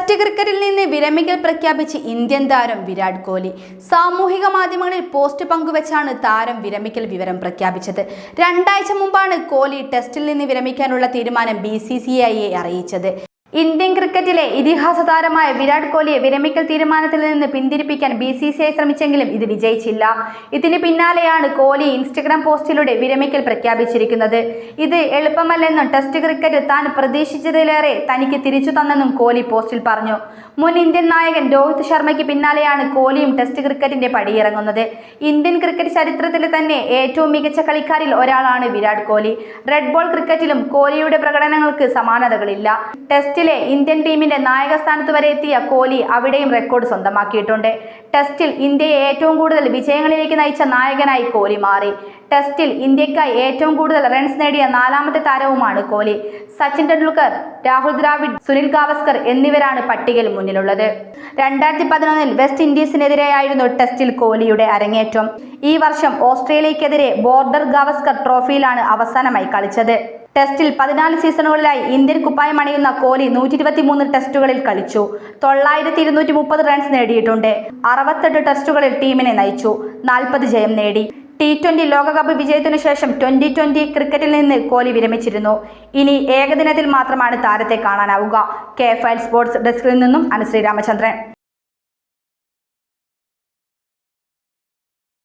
Test ക്രിക്കറ്റിൽ നിന്ന് വിരമിക്കൽ പ്രഖ്യാപിച്ച് ഇന്ത്യൻ താരം വിരാട് കോഹ്ലി സാമൂഹിക മാധ്യമങ്ങളിൽ പോസ്റ്റ് പങ്കുവച്ചാണ് താരം വിരമിക്കൽ വിവരം പ്രഖ്യാപിച്ചത്. 2 ആഴ്ച മുമ്പാണ് കോഹ്ലി ടെസ്റ്റിൽ നിന്ന് വിരമിക്കാനുള്ള തീരുമാനം BCCIയെ അറിയിച്ചത്. ഇന്ത്യൻ ക്രിക്കറ്റിലെ ഇതിഹാസ താരമായ വിരാട് കോഹ്ലിയെ വിരമിക്കൽ തീരുമാനത്തിൽ നിന്ന് പിന്തിരിപ്പിക്കാൻ BCCI ശ്രമിച്ചെങ്കിലും ഇത് വിജയിച്ചില്ല. ഇതിന് പിന്നാലെയാണ് കോഹ്ലി ഇൻസ്റ്റഗ്രാം പോസ്റ്റിലൂടെ വിരമിക്കൽ പ്രഖ്യാപിച്ചിരിക്കുന്നത്. ഇത് എളുപ്പമല്ലെന്നും ടെസ്റ്റ് ക്രിക്കറ്റ് താൻ പ്രതീക്ഷിച്ചതിലേറെ തനിക്ക് തിരിച്ചു തന്നെന്നും കോഹ്ലി പോസ്റ്റിൽ പറഞ്ഞു. മുൻ ഇന്ത്യൻ നായകൻ രോഹിത് ശർമ്മയ്ക്ക് പിന്നാലെയാണ് കോഹ്ലിയും ടെസ്റ്റ് ക്രിക്കറ്റിന്റെ പടിയിറങ്ങുന്നത്. ഇന്ത്യൻ ക്രിക്കറ്റ് ചരിത്രത്തിലെ തന്നെ ഏറ്റവും മികച്ച കളിക്കാരിൽ ഒരാളാണ് വിരാട് കോഹ്ലി. റെഡ് ബോൾ ക്രിക്കറ്റിലും കോഹ്ലിയുടെ പ്രകടനങ്ങൾക്ക് സമാനതകളില്ല. ടെസ്റ്റിലെ ഇന്ത്യൻ ടീമിന്റെ നായക സ്ഥാനത്ത് വരെ എത്തിയ കോഹ്ലി അവിടെയും റെക്കോർഡ് സ്വന്തമാക്കിയിട്ടുണ്ട്. ടെസ്റ്റിൽ ഇന്ത്യയെ ഏറ്റവും കൂടുതൽ വിജയങ്ങളിലേക്ക് നയിച്ച നായകനായി കോഹ്ലി മാറി. ടെസ്റ്റിൽ ഇന്ത്യക്കായി ഏറ്റവും കൂടുതൽ റൺസ് നേടിയ 4ാമത്തെ താരവുമാണ് കോഹ്ലി. സച്ചിൻ ടെണ്ടുൽക്കർ, രാഹുൽ ദ്രാവിഡ്, സുനിൽ ഗാവസ്കർ എന്നിവരാണ് പട്ടികയിൽ മുന്നിലുള്ളത്. 2011 വെസ്റ്റ് ഇൻഡീസിനെതിരെയായിരുന്നു ടെസ്റ്റിൽ കോഹ്ലിയുടെ അരങ്ങേറ്റം. ഈ വർഷം ഓസ്ട്രേലിയക്കെതിരെ ബോർഡർ ഗാവസ്കർ ട്രോഫിയിലാണ് അവസാനമായി കളിച്ചത്. ടെസ്റ്റിൽ 14 സീസണുകളിലായി ഇന്ത്യൻ കുപ്പായം അണിയുന്ന കോഹ്ലി 123 ടെസ്റ്റുകളിൽ കളിച്ചു. 9230 റൺസ് നേടിയിട്ടുണ്ട്. 68 ടെസ്റ്റുകളിൽ ടീമിനെ നയിച്ചു. 40 ജയം നേടി. T20 ലോകകപ്പ് വിജയത്തിനു ശേഷം 2020 ക്രിക്കറ്റിൽ നിന്ന് കോഹ്ലി വിരമിച്ചിരുന്നു. ഇനി ഏകദിനത്തിൽ മാത്രമാണ് താരത്തെ കാണാനാവുക. K File സ്പോർട്സ് ഡെസ്കിൽ നിന്നും അനുശ്രീ രാമചന്ദ്രൻ.